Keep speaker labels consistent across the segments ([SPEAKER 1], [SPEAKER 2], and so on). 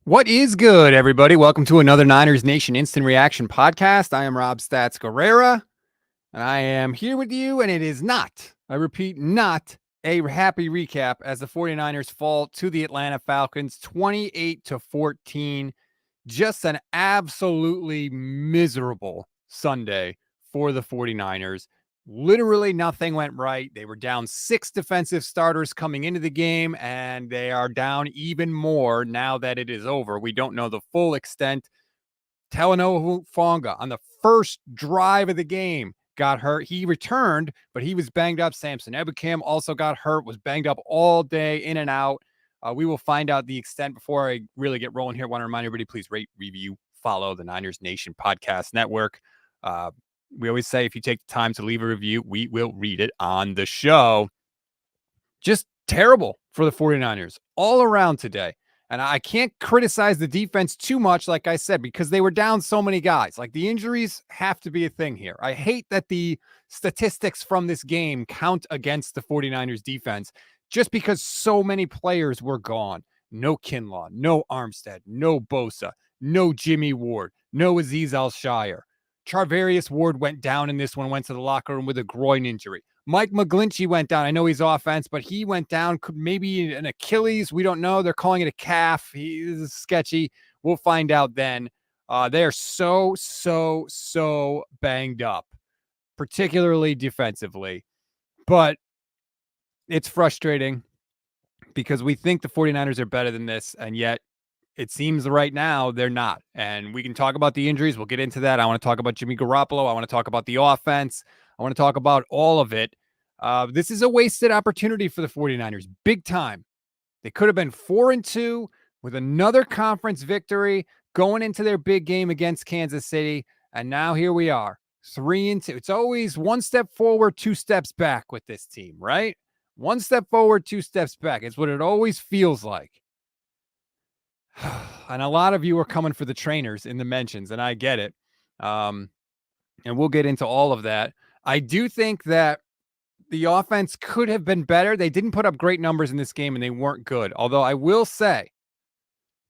[SPEAKER 1] What is good, everybody? Welcome to another Niners Nation Instant Reaction podcast. I am Rob Stats Guerrera, and I am here with you, and it is not, I repeat, not a happy recap as the 49ers fall to the Atlanta Falcons 28-14. Just an absolutely miserable Sunday for the 49ers. Literally nothing went right. They were down 6 defensive starters coming into the game, and they are down even more now that it is over. We don't know the full extent. Talanoa Hufanga on the first drive of the game got hurt. He returned, but he was banged up. Samson Ebukam also got hurt, was banged up all day, in and out. We will find out the extent before I really get rolling here. I want to remind everybody, please rate, review, follow the Niners Nation Podcast Network. We always say if you take the time to leave a review, we will read it on the show. Just terrible for the 49ers all around today. And I can't criticize the defense too much, like I said, because they were down so many guys. Like, the injuries have to be a thing here. I hate that the statistics from this game count against the 49ers defense just because so many players were gone. No Kinlaw, no Armstead, no Bosa, no Jimmy Ward, no Azeez Al-Shire. Charvarius Ward went down in this one, went to the locker room with a groin injury. Mike McGlinchey went down. I know he's offense, but he went down. Could maybe an Achilles. We don't know. They're calling it a calf. He's sketchy. We'll find out then. They're so banged up, particularly defensively. But it's frustrating because we think the 49ers are better than this, and yet it seems right now they're not. And we can talk about the injuries. We'll get into that. I want to talk about Jimmy Garoppolo. I want to talk about the offense. I want to talk about all of it. This is a wasted opportunity for the 49ers. Big time. They could have been 4-2 with another conference victory going into their big game against Kansas City. And now here we are, 3-2. It's always one step forward, 2 steps back with this team, right? One step forward, 2 steps back. It's what it always feels like. And a lot of you are coming for the trainers in the mentions, and I get it. And we'll get into all of that. I do think that the offense could have been better. They didn't put up great numbers in this game, and they weren't good. Although I will say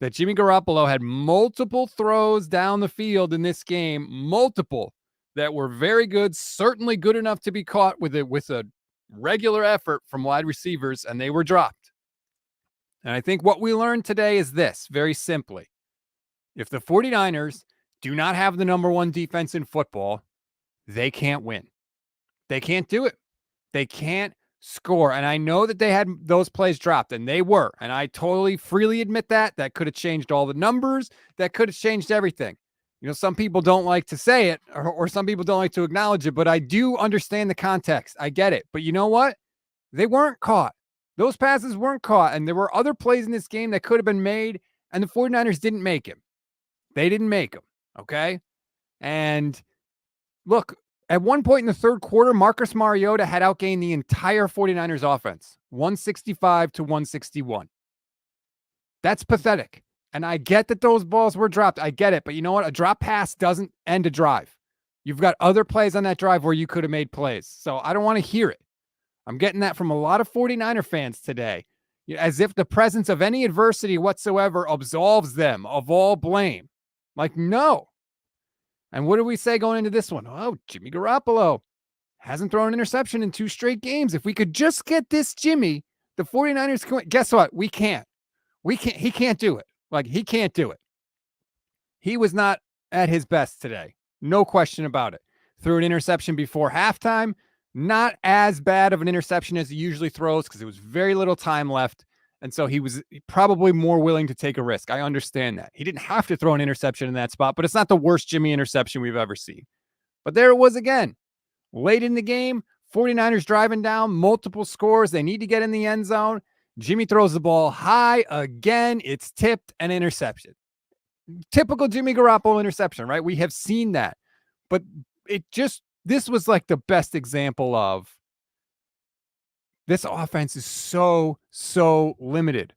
[SPEAKER 1] that Jimmy Garoppolo had multiple throws down the field in this game, multiple that were very good, certainly good enough to be caught with a regular effort from wide receivers, and they were dropped. And I think what we learned today is this, very simply. If the 49ers do not have the number 1 defense in football, they can't win. They can't do it. They can't score. And I know that they had those plays dropped, and they were. And I totally freely admit that. That could have changed all the numbers. That could have changed everything. You know, some people don't like to say it, or some people don't like to acknowledge it, but I do understand the context. I get it. But you know what? They weren't caught. Those passes weren't caught, and there were other plays in this game that could have been made, and the 49ers didn't make them. They didn't make them, okay? And look, at one point in the third quarter, Marcus Mariota had outgained the entire 49ers offense, 165-161. That's pathetic. And I get that those balls were dropped. I get it. But you know what? A drop pass doesn't end a drive. You've got other plays on that drive where you could have made plays. So I don't want to hear it. I'm getting that from a lot of 49er fans today, as if the presence of any adversity whatsoever absolves them of all blame. Like, no. And what do we say going into this one? Oh, Jimmy Garoppolo hasn't thrown an interception in 2 straight games. If we could just get this Jimmy, the 49ers can win. Guess what? We can't. He can't do it. Like, he can't do it. He was not at his best today. No question about it. Threw an interception before halftime. Not as bad of an interception as he usually throws because there was very little time left. And so he was probably more willing to take a risk. I understand that. He didn't have to throw an interception in that spot, but it's not the worst Jimmy interception we've ever seen. But there it was again. Late in the game, 49ers driving down, multiple scores. They need to get in the end zone. Jimmy throws the ball high again. It's tipped, and interception. Typical Jimmy Garoppolo interception, right? We have seen that. But this was like the best example of this offense is so limited.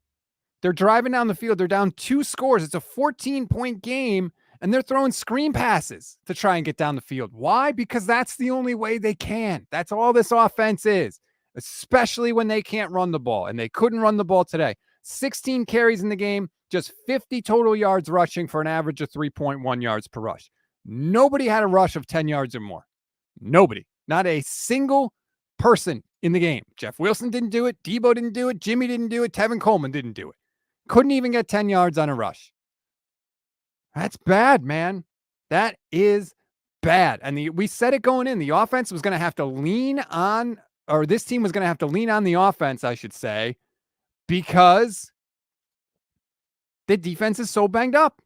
[SPEAKER 1] They're driving down the field. They're down 2 scores. It's a 14-point game, and they're throwing screen passes to try and get down the field. Why? Because that's the only way they can. That's all this offense is, especially when they can't run the ball, and they couldn't run the ball today. 16 carries in the game, just 50 total yards rushing for an average of 3.1 yards per rush. Nobody had a rush of 10 yards or more. Nobody. Not a single person in the game. Jeff Wilson didn't do it. Debo didn't do it. Jimmy didn't do it. Tevin Coleman didn't do it. Couldn't even get 10 yards on a rush. That's bad, man. That is bad. And we said it going in. The offense was going to have to lean on, or this team was going to have to lean on the offense, I should say, because the defense is so banged up.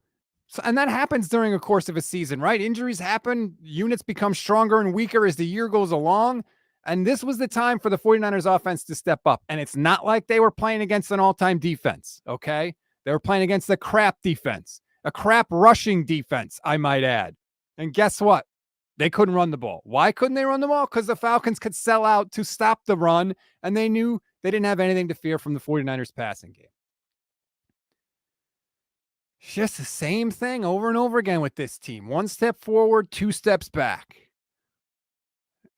[SPEAKER 1] So, and that happens during a course of a season, right? Injuries happen. Units become stronger and weaker as the year goes along. And this was the time for the 49ers offense to step up. And it's not like they were playing against an all-time defense, okay? They were playing against a crap defense, a crap rushing defense, I might add. And guess what? They couldn't run the ball. Why couldn't they run the ball? Because the Falcons could sell out to stop the run, and they knew they didn't have anything to fear from the 49ers passing game. It's just the same thing over and over again with this team. One step forward, two steps back.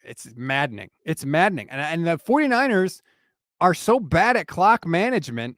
[SPEAKER 1] It's maddening. It's maddening. And the 49ers are so bad at clock management.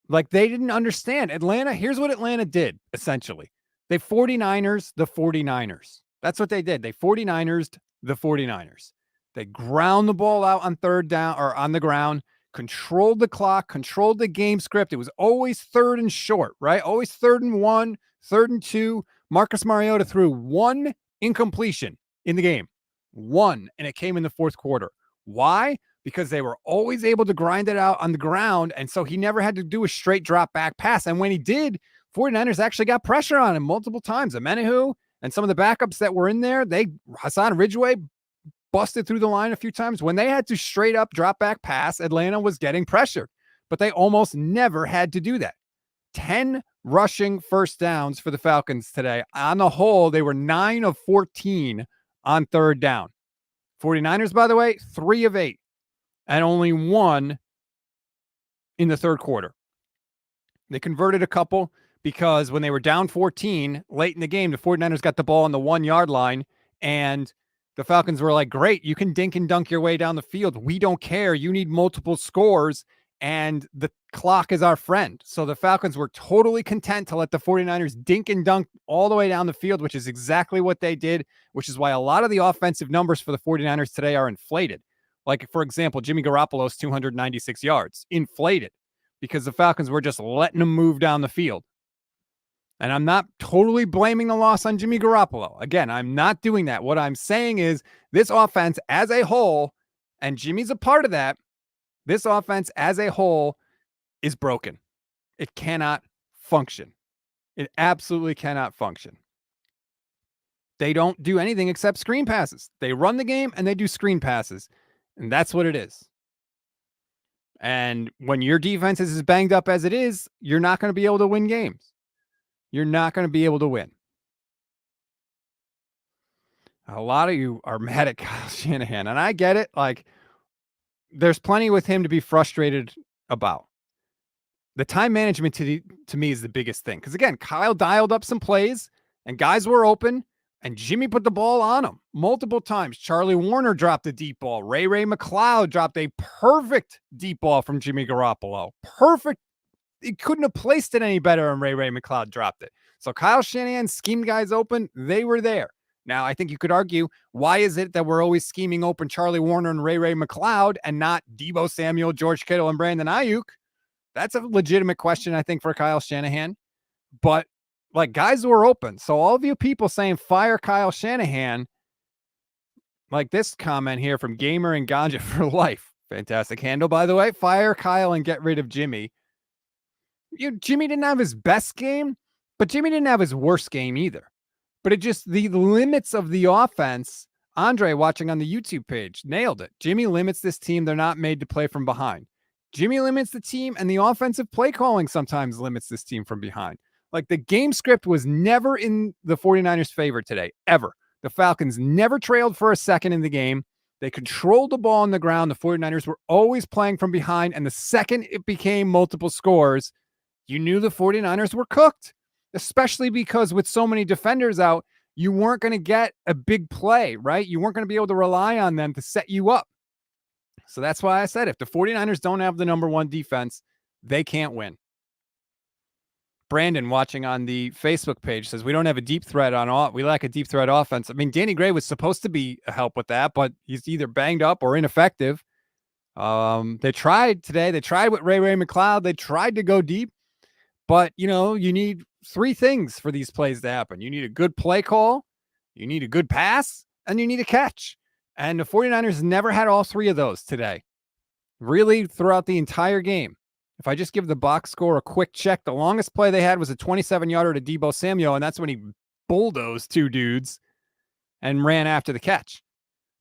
[SPEAKER 1] Like, they didn't understand. Atlanta, here's what Atlanta did, essentially. They 49ers the 49ers. That's what they did. They 49ers the 49ers. They ground the ball out on third down or on the ground, controlled the clock, controlled the game script. It was always third and short, right? Always 3rd and 1, 3rd and 2. Marcus Mariota threw one incompletion in the game. One, and it came in the fourth quarter. Why? Because they were always able to grind it out on the ground, and so he never had to do a straight drop back pass. And when he did, 49ers actually got pressure on him multiple times. Amenahu and some of the backups that were in there, Hassan Ridgeway busted through the line a few times. When they had to straight up drop back pass, Atlanta was getting pressured, but they almost never had to do that. 10 rushing first downs for the Falcons today. On the whole, they were 9 of 14 on third down. 49ers, by the way, 3 of 8 and only 1 in the third quarter. They converted a couple because when they were down 14 late in the game, the 49ers got the ball on the 1 yard line, and the Falcons were like, great, you can dink and dunk your way down the field. We don't care. You need multiple scores, and the clock is our friend. So the Falcons were totally content to let the 49ers dink and dunk all the way down the field, which is exactly what they did, which is why a lot of the offensive numbers for the 49ers today are inflated. Like, for example, Jimmy Garoppolo's 296 yards, inflated, because the Falcons were just letting them move down the field. And I'm not totally blaming the loss on Jimmy Garoppolo. Again, I'm not doing that. What I'm saying is this offense as a whole, and Jimmy's a part of that, this offense as a whole is broken. It cannot function. It absolutely cannot function. They don't do anything except screen passes. They run the game and they do screen passes. And that's what it is. And when your defense is as banged up as it is, you're not going to be able to win games. You're not going to be able to win. A lot of you are mad at Kyle Shanahan, and I get it. Like, there's plenty with him to be frustrated about. The time management to me is the biggest thing. Because, again, Kyle dialed up some plays, and guys were open, and Jimmy put the ball on him multiple times. Charlie Warner dropped a deep ball. Ray McLeod dropped a perfect deep ball from Jimmy Garoppolo. Perfect. He couldn't have placed it any better, and Ray McLeod dropped it. So Kyle Shanahan schemed guys open. They were there. Now, I think you could argue, why is it that we're always scheming open Charlie Warner and Ray McLeod and not Debo Samuel, George Kittle, and Brandon Ayuk? That's a legitimate question, I think, for Kyle Shanahan. But, like, guys were open. So all of you people saying fire Kyle Shanahan, like this comment here from Gamer and Ganja for Life. Fantastic handle, by the way. Fire Kyle and get rid of Jimmy. Jimmy didn't have his best game, but Jimmy didn't have his worst game either. But it just, the limits of the offense, Andre watching on the YouTube page, nailed it. Jimmy limits this team. They're not made to play from behind. Jimmy limits the team, and the offensive play calling sometimes limits this team from behind. Like, the game script was never in the 49ers' favor today, ever. The Falcons never trailed for a second in the game. They controlled the ball on the ground. The 49ers were always playing from behind, and the second it became multiple scores, you knew the 49ers were cooked, especially because with so many defenders out, you weren't going to get a big play, right? You weren't going to be able to rely on them to set you up. So that's why I said if the 49ers don't have the number one defense, they can't win. Brandon, watching on the Facebook page, says we don't have a deep threat on we lack a deep threat offense. I mean, Danny Gray was supposed to be a help with that, but he's either banged up or ineffective. They tried today. They tried with Ray McCloud. They tried to go deep, but you need three things for these plays to happen. You need a good play call, you need a good pass, and you need a catch. And the 49ers never had all three of those today, really, throughout the entire game. If I just give the box score a quick check, the longest play they had was a 27-yarder to Deebo Samuel, and that's when he bulldozed two dudes and ran after the catch.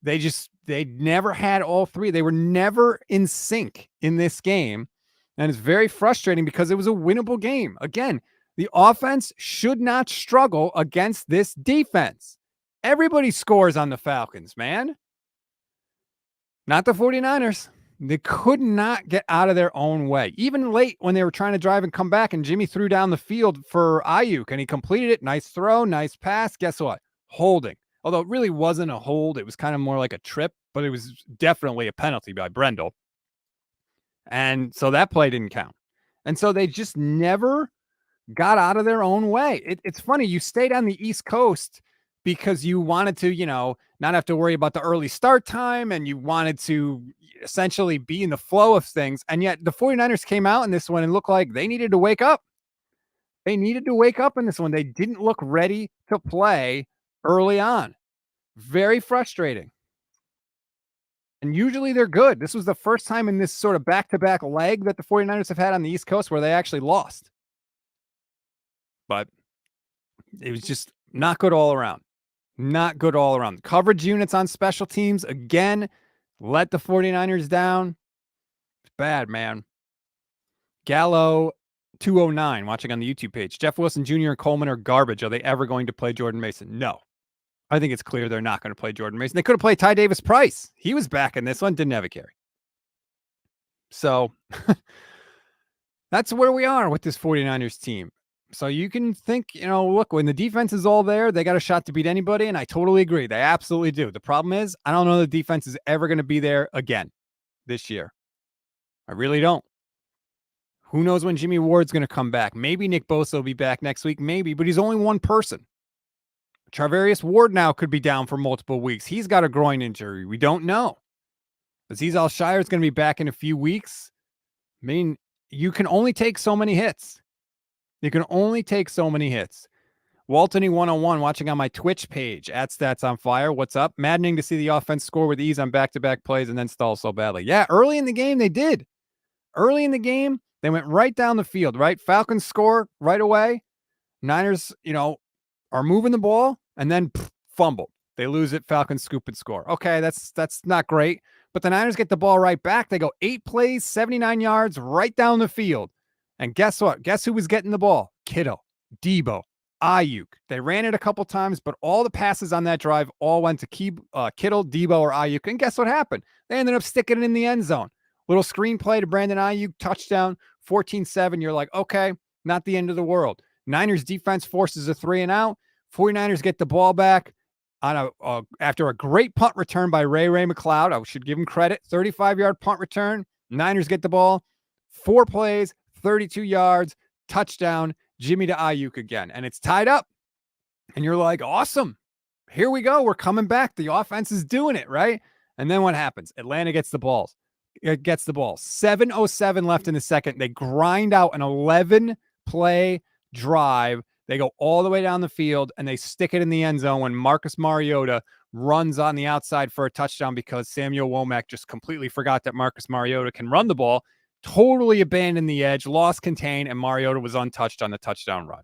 [SPEAKER 1] They never had all three. They were never in sync in this game, and it's very frustrating because it was a winnable game. Again, the offense should not struggle against this defense. Everybody scores on the Falcons, man. Not the 49ers. They could not get out of their own way. Even late when they were trying to drive and come back, and Jimmy threw down the field for Ayuk, and he completed it. Nice throw, nice pass. Guess what? Holding. Although it really wasn't a hold. It was kind of more like a trip, but it was definitely a penalty by Brendel. And so that play didn't count. And so they just never got out of their own way. It's funny. You stayed on the East Coast because you wanted to, not have to worry about the early start time, and you wanted to essentially be in the flow of things. And yet the 49ers came out in this one and looked like they needed to wake up. They needed to wake up in this one. They didn't look ready to play early on. Very frustrating. And usually they're good. This was the first time in this sort of back-to-back leg that the 49ers have had on the East Coast where they actually lost. But it was just not good all around. Not good all around. Coverage units on special teams, again, let the 49ers down. It's bad, man. Gallo 209, watching on the YouTube page. Jeff Wilson Jr. and Coleman are garbage. Are they ever going to play Jordan Mason? No. I think it's clear they're not going to play Jordan Mason. They could have played Ty Davis Price. He was back in this one, didn't have a carry. So that's where we are with this 49ers team. So you can think, look, when the defense is all there, they got a shot to beat anybody, and I totally agree. They absolutely do. The problem is, I don't know the defense is ever going to be there again this year. I really don't. Who knows when Jimmy Ward's going to come back? Maybe Nick Bosa will be back next week, maybe, but he's only one person. Charvarius Ward now could be down for multiple weeks. He's got a groin injury. We don't know. Azeez Al-Shire is going to be back in a few weeks. I mean, you can only take so many hits. You can only take so many hits. Waltony 101 watching on my Twitch page at Stats on Fire. What's up? Maddening to see the offense score with ease on back-to-back plays and then stall so badly. Yeah, early in the game they did. Early in the game, they went right down the field, right? Falcons score right away. Niners, are moving the ball and then fumble. They lose it. Falcons scoop and score. Okay, that's not great. But the Niners get the ball right back. They go 8 plays, 79 yards, right down the field. And guess what? Guess who was getting the ball? Kittle, Deebo, Ayuk. They ran it a couple times, but all the passes on that drive all went to Kittle, Deebo, or Ayuk. And guess what happened? They ended up sticking it in the end zone. Little screenplay to Brandon Ayuk, touchdown, 14-7. You're like, okay, not the end of the world. Niners defense forces a 3-and-out. 49ers get the ball back on after a great punt return by Ray McCloud. I should give him credit. 35-yard punt return. Niners get the ball. 4 plays, 32 yards, touchdown, Jimmy to Ayuk again. And it's tied up. And you're like, awesome. Here we go. We're coming back. The offense is doing it, right? And then what happens? Atlanta gets the ball. 7:07 left in the second. They grind out an 11-play drive. They go all the way down the field and they stick it in the end zone when Marcus Mariota runs on the outside for a touchdown because Samuel Womack just completely forgot that Marcus Mariota can run the ball, totally abandoned the edge, lost contain, and Mariota was untouched on the touchdown run.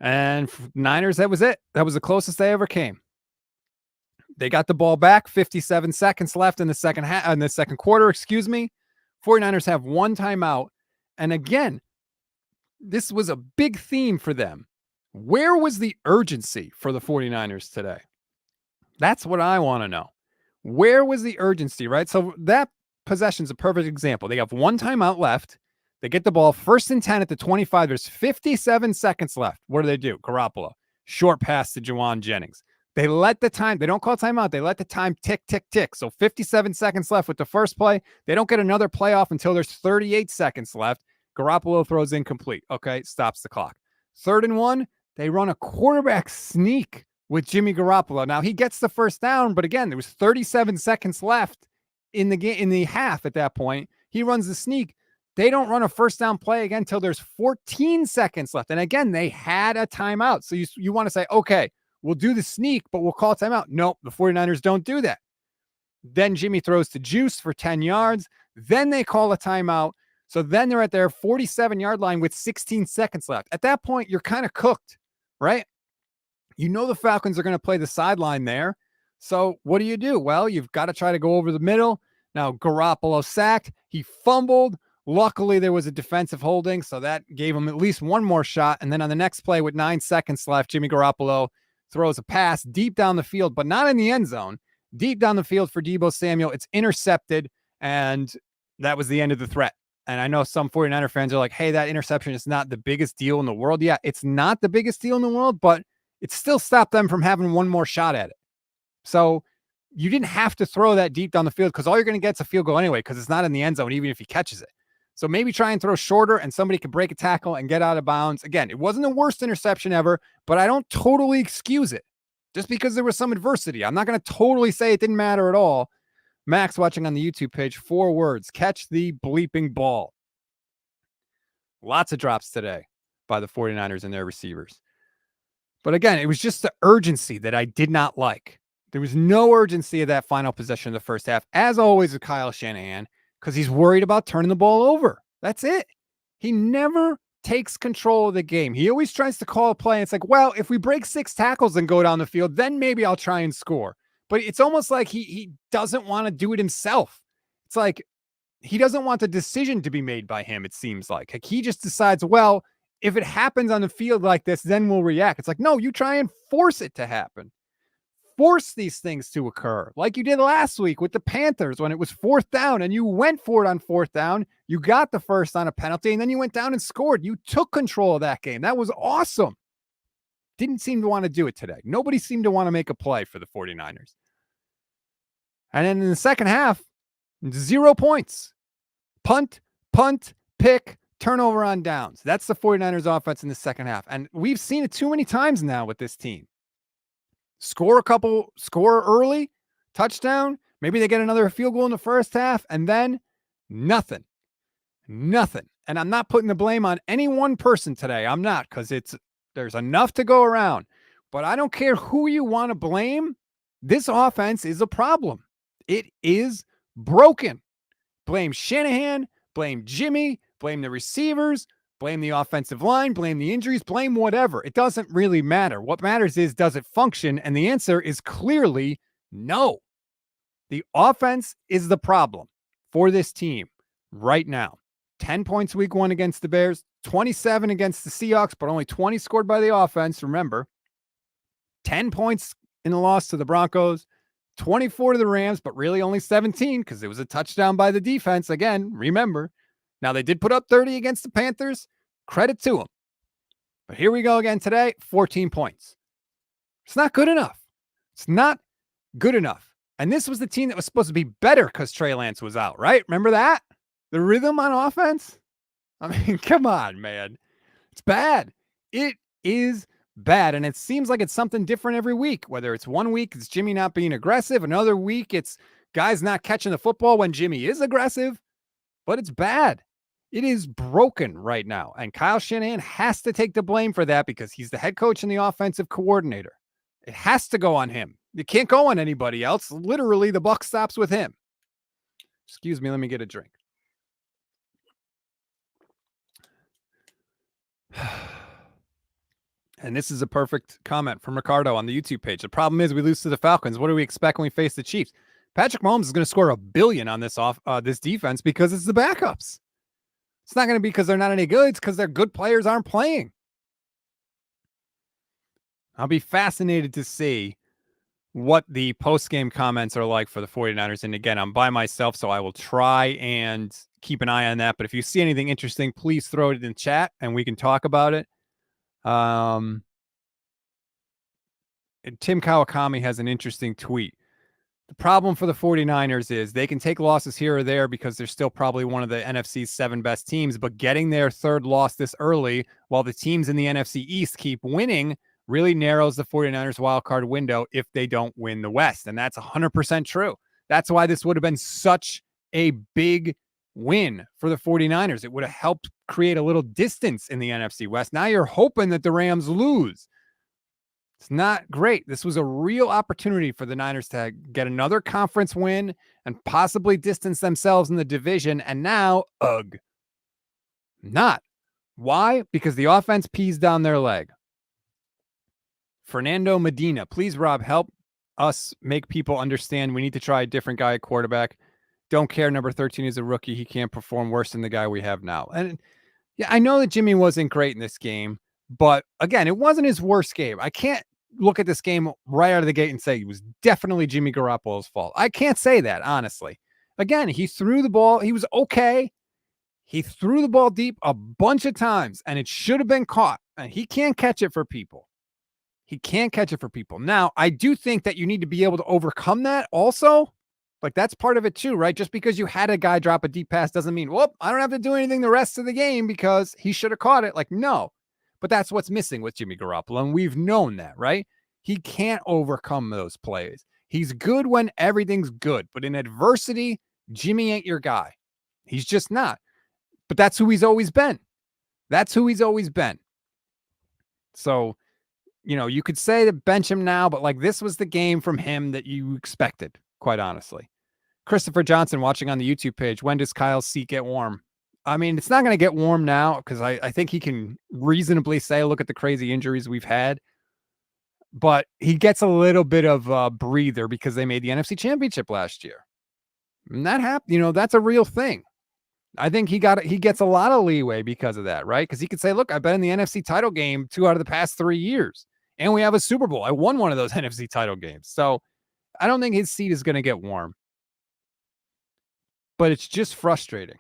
[SPEAKER 1] And Niners, that was it. That was the closest they ever came. They got the ball back, 57 seconds left in the second quarter, 49ers have one timeout. And again, this was a big theme for them. Where was the urgency for the 49ers today? That's what I want to know. Where was the urgency, right? So that possession's a perfect example. They have one timeout left. They get the ball 1st and 10 at the 25. There's 57 seconds left. What do? Garoppolo. Short pass to Juwan Jennings. They let the time, they don't call timeout. They let the time tick, tick, tick. So 57 seconds left with the first play. They don't get another play off until there's 38 seconds left. Garoppolo throws incomplete. Okay, stops the clock. 3rd and 1, they run a quarterback sneak with Jimmy Garoppolo. Now he gets the first down, but again, there was 37 seconds left in the game, in the half at that point. He runs the sneak. They don't run a first down play again until there's 14 seconds left. And again, they had a timeout. So you want to say, okay, we'll do the sneak, but we'll call timeout. Nope, the 49ers don't do that. Then Jimmy throws to Juice for 10 yards. Then they call a timeout. So then they're at their 47-yard line with 16 seconds left. At that point, you're kind of cooked, right? You know the Falcons are going to play the sideline there. So what do? Well, you've got to try to go over the middle. Now, Garoppolo sacked. He fumbled. Luckily, there was a defensive holding, so that gave him at least one more shot. And then on the next play with 9 seconds left, Jimmy Garoppolo throws a pass deep down the field, but not in the end zone. Deep down the field for Deebo Samuel. It's intercepted, and that was the end of the threat. And I know some 49er fans are like, hey, that interception is not the biggest deal in the world. Yeah, it's not the biggest deal in the world, but it still stopped them from having one more shot at it. So you didn't have to throw that deep down the field because all you're going to get is a field goal anyway because it's not in the end zone, even if he catches it. So maybe try and throw shorter and somebody could break a tackle and get out of bounds. Again, it wasn't the worst interception ever, but I don't totally excuse it just because there was some adversity. I'm not going to totally say it didn't matter at all. Max watching on the YouTube page, 4 words, catch the bleeping ball. Lots of drops today by the 49ers and their receivers. But again, it was just the urgency that I did not like. There was no urgency of that final possession of the first half, as always with Kyle Shanahan, because he's worried about turning the ball over. That's it. He never takes control of the game. He always tries to call a play. It's like, well, if we break 6 tackles and go down the field, then maybe I'll try and score. But it's almost like he doesn't want to do it himself. It's like he doesn't want the decision to be made by him, it seems like. He just decides, well, if it happens on the field like this, then we'll react. It's like, no, you try and force it to happen. Force these things to occur like you did last week with the Panthers when it was 4th down and you went for it on 4th down. You got the first on a penalty and then you went down and scored. You took control of that game. That was awesome. Didn't seem to want to do it today. Nobody seemed to want to make a play for the 49ers. And then in the second half, 0 points. Punt, pick, turnover on downs. That's the 49ers offense in the second half. And we've seen it too many times now with this team. Score early, touchdown. Maybe they get another field goal in the first half, and then nothing. And I'm not putting the blame on any one person today. I'm not, because there's enough to go around. But I don't care who you want to blame. This offense is a problem. It is broken. Blame Shanahan, blame Jimmy, blame the receivers, blame the offensive line, blame the injuries, blame whatever. It doesn't really matter. What matters is, does it function? And the answer is clearly no. The offense is the problem for this team right now. 10 points week 1 against the Bears, 27 against the Seahawks, but only 20 scored by the offense. Remember, 10 points in the loss to the Broncos, 24 to the Rams, but really only 17 because it was a touchdown by the defense. Again, remember. Now, they did put up 30 against the Panthers. Credit to them. But here we go again today, 14 points. It's not good enough. It's not good enough. And this was the team that was supposed to be better because Trey Lance was out, right? Remember that? The rhythm on offense? I mean, come on, man. It's bad. It is bad. And it seems like it's something different every week. Whether it's one week, it's Jimmy not being aggressive. Another week, it's guys not catching the football when Jimmy is aggressive. But it's bad. It is broken right now. And Kyle Shanahan has to take the blame for that because he's the head coach and the offensive coordinator. It has to go on him. It can't go on anybody else. Literally, the buck stops with him. Excuse me, let me get a drink. And this is a perfect comment from Ricardo on the YouTube page. The problem is we lose to the Falcons. What do we expect when we face the Chiefs? Patrick Mahomes is going to score $1 billion on this defense because it's the backups. It's not going to be because they're not any good. It's because their good players aren't playing. I'll be fascinated to see what the post-game comments are like for the 49ers. And again, I'm by myself, so I will try and keep an eye on that. But if you see anything interesting, please throw it in chat and we can talk about it. Tim Kawakami has an interesting tweet. The problem for the 49ers is they can take losses here or there because they're still probably one of the NFC's 7 best teams, but getting their third loss this early while the teams in the NFC East keep winning really narrows the 49ers wildcard window if they don't win the West. And that's 100% true. That's why this would have been such a big win for the 49ers. It would have helped create a little distance in the NFC West. Now you're hoping that the Rams lose. It's not great. This was a real opportunity for the Niners to get another conference win and possibly distance themselves in the division. And now, not. Why? Because the offense pees down their leg. Fernando Medina, please, Rob, help us make people understand we need to try a different guy at quarterback. Don't care. Number 13 is a rookie. He can't perform worse than the guy we have now. And yeah, I know that Jimmy wasn't great in this game, but again, it wasn't his worst game. I can't look at this game right out of the gate and say it was definitely Jimmy Garoppolo's fault. I can't say that, honestly. Again, he threw the ball. He was okay. He threw the ball deep a bunch of times, and it should have been caught. And he can't catch it for people. He can't catch it for people. Now, I do think that you need to be able to overcome that also. Like, that's part of it too, right? Just because you had a guy drop a deep pass doesn't mean, whoop, I don't have to do anything the rest of the game because he should have caught it. Like, no. But that's what's missing with Jimmy Garoppolo, and we've known that, right? He can't overcome those plays. He's good when everything's good, but in adversity, Jimmy ain't your guy. He's just not. But that's who he's always been. That's who he's always been. So, you know, you could say to bench him now, but like this was the game from him that you expected, quite honestly. Christopher Johnson watching on the YouTube page. When does Kyle's seat get warm? I mean, it's not going to get warm now because I think he can reasonably say, look at the crazy injuries we've had. But he gets a little bit of a breather because they made the NFC Championship last year. And that happened, you know, that's a real thing. I think he gets a lot of leeway because of that, right? Because he could say, look, I've been in the NFC title game 2 out of the past 3 years. And we have a Super Bowl. I won one of those NFC title games. So I don't think his seat is going to get warm. But it's just frustrating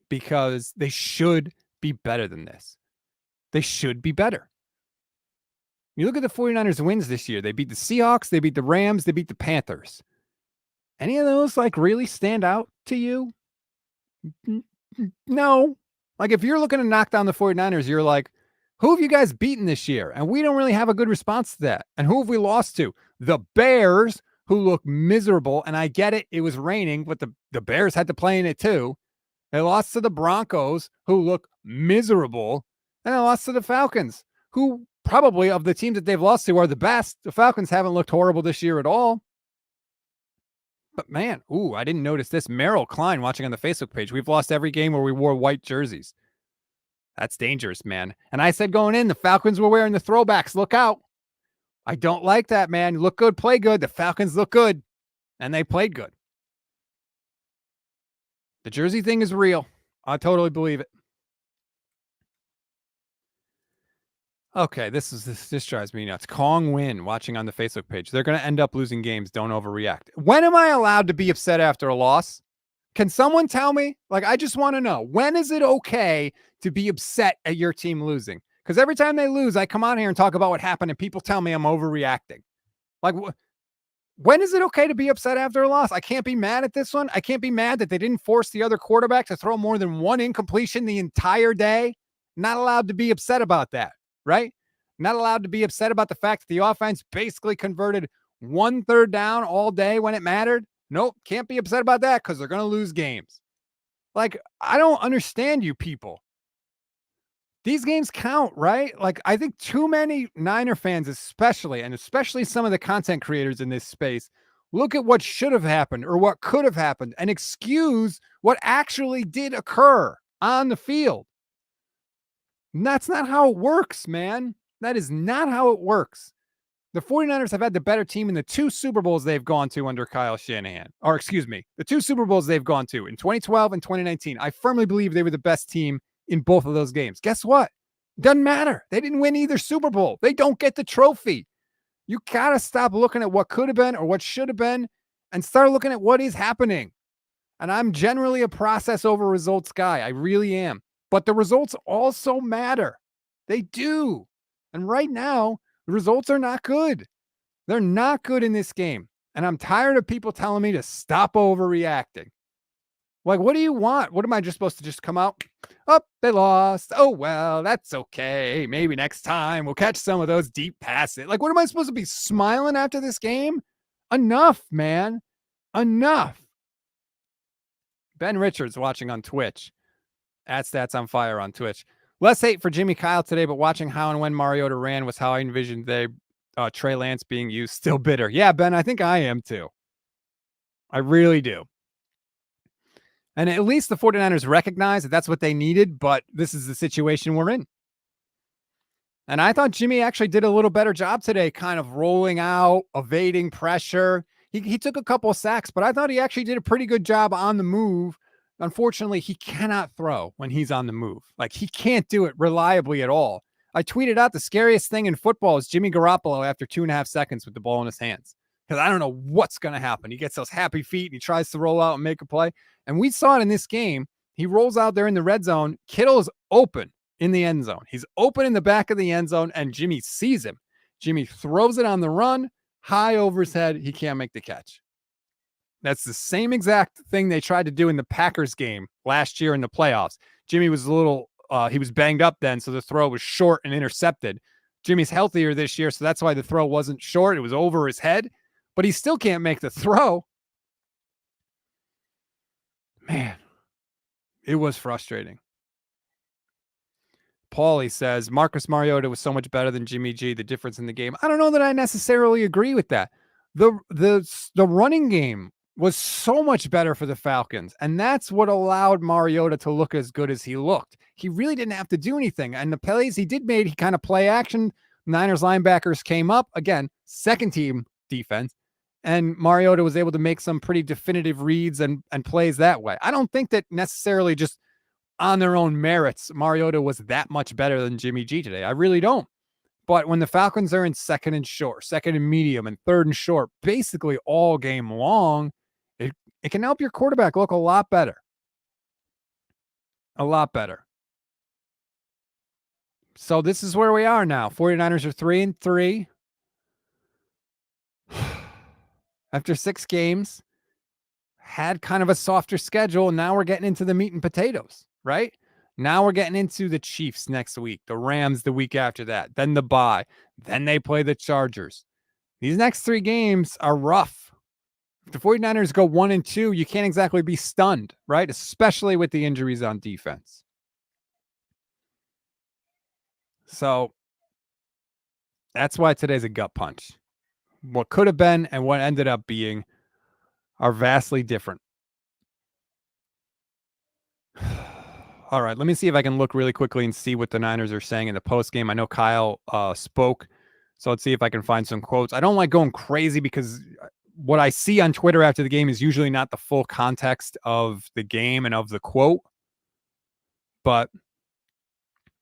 [SPEAKER 1] because they should be better than this. They should be better. You look at the 49ers wins this year. They beat the Seahawks. They beat the Rams. They beat the Panthers. Any of those like really stand out to you? No. Like if you're looking to knock down the 49ers, you're like, who have you guys beaten this year? And we don't really have a good response to that. And who have we lost to? The Bears, who look miserable. And I get it. It was raining, but the Bears had to play in it too. They lost to the Broncos, who look miserable. And they lost to the Falcons, who probably of the teams that they've lost to are the best. The Falcons haven't looked horrible this year at all. But man, I didn't notice this. Merrill Klein watching on the Facebook page. We've lost every game where we wore white jerseys. That's dangerous, man. And I said going in, the Falcons were wearing the throwbacks. Look out. I don't like that, man. Look good, play good. The Falcons look good. And they played good. The jersey thing is real. I totally believe it. Okay, this drives me nuts. Kong Win watching on the Facebook page. They're going to end up losing games. Don't overreact. When am I allowed to be upset after a loss? Can someone tell me? Like, I just want to know. When is it okay to be upset at your team losing? Because every time they lose, I come on here and talk about what happened, and people tell me I'm overreacting. Like, when is it okay to be upset after a loss? I can't be mad at this one. I can't be mad that they didn't force the other quarterback to throw more than one incompletion the entire day. Not allowed to be upset about that. Right? Not allowed to be upset about the fact that the offense basically converted 1 third down all day when it mattered. Nope. Can't be upset about that because they're going to lose games. Like, I don't understand you people. These games count, right? Like, I think too many Niner fans, especially some of the content creators in this space, look at what should have happened or what could have happened and excuse what actually did occur on the field. And that's not how it works, man. That is not how it works. The 49ers have had the better team in the 2 Super Bowls they've gone to under Kyle Shanahan. Or excuse me, the 2 Super Bowls they've gone to in 2012 and 2019. I firmly believe they were the best team in both of those games. Guess what? Doesn't matter. They didn't win either Super Bowl. They don't get the trophy. You got to stop looking at what could have been or what should have been and start looking at what is happening. And I'm generally a process over results guy. I really am. But the results also matter. They do. And right now, The results are not good. They're not good in this game. And I'm tired of people telling me to stop overreacting. Like, what do you want? What am I just supposed to just come out? Oh, they lost. Oh, well, that's okay. Maybe next time we'll catch some of those deep passes. Like, what am I supposed to be smiling after this game? Enough, man. Enough. Ben Richards watching on Twitch. At Stats on Fire on Twitch. Less hate for Jimmy Kyle today, but watching how and when Mariota ran was how I envisioned Trey Lance being used. Still bitter. Yeah, Ben, I think I am too. I really do. And at least the 49ers recognize that that's what they needed, but this is the situation we're in. And I thought Jimmy actually did a little better job today, kind of rolling out, evading pressure. He took a couple of sacks, but I thought he actually did a pretty good job on the move. Unfortunately, he cannot throw when he's on the move. Like, he can't do it reliably at all. I tweeted out the scariest thing in football is Jimmy Garoppolo after 2.5 seconds with the ball in his hands. Because I don't know what's going to happen. He gets those happy feet and he tries to roll out and make a play. And we saw it in this game. He rolls out there in the red zone. Kittle is open in the end zone. He's open in the back of the end zone, and Jimmy sees him. Jimmy throws it on the run, high over his head. He can't make the catch. That's the same exact thing they tried to do in the Packers game last year in the playoffs. Jimmy was he was banged up then, so the throw was short and intercepted. Jimmy's healthier this year, so that's why the throw wasn't short. It was over his head, but he still can't make the throw. Man, it was frustrating. Paulie says, Marcus Mariota was so much better than Jimmy G. The difference in the game. I don't know that I necessarily agree with that. The running game was so much better for the Falcons, and that's what allowed Mariota to look as good as he looked. He really didn't have to do anything, and the plays he did made, he kind of play action. Niners linebackers came up, again, second team defense, and Mariota was able to make some pretty definitive reads and plays that way. I don't think that necessarily just on their own merits, Mariota was that much better than Jimmy G today. I really don't. But when the Falcons are in second and short, second and medium, and third and short, basically all game long, it can help your quarterback look a lot better. A lot better. So this is where we are now. 49ers are 3-3. After 6 games, had kind of a softer schedule, and now we're getting into the meat and potatoes, right? Now we're getting into the Chiefs next week, the Rams the week after that, then the bye, then they play the Chargers. These next 3 games are rough. If the 49ers go 1-2, you can't exactly be stunned, right? Especially with the injuries on defense. So that's why today's a gut punch. What could have been and what ended up being are vastly different. All right, let me see if I can look really quickly and see what the Niners are saying in the postgame. I know Kyle spoke, so let's see if I can find some quotes. I don't like going crazy because what I see on Twitter after the game is usually not the full context of the game and of the quote. But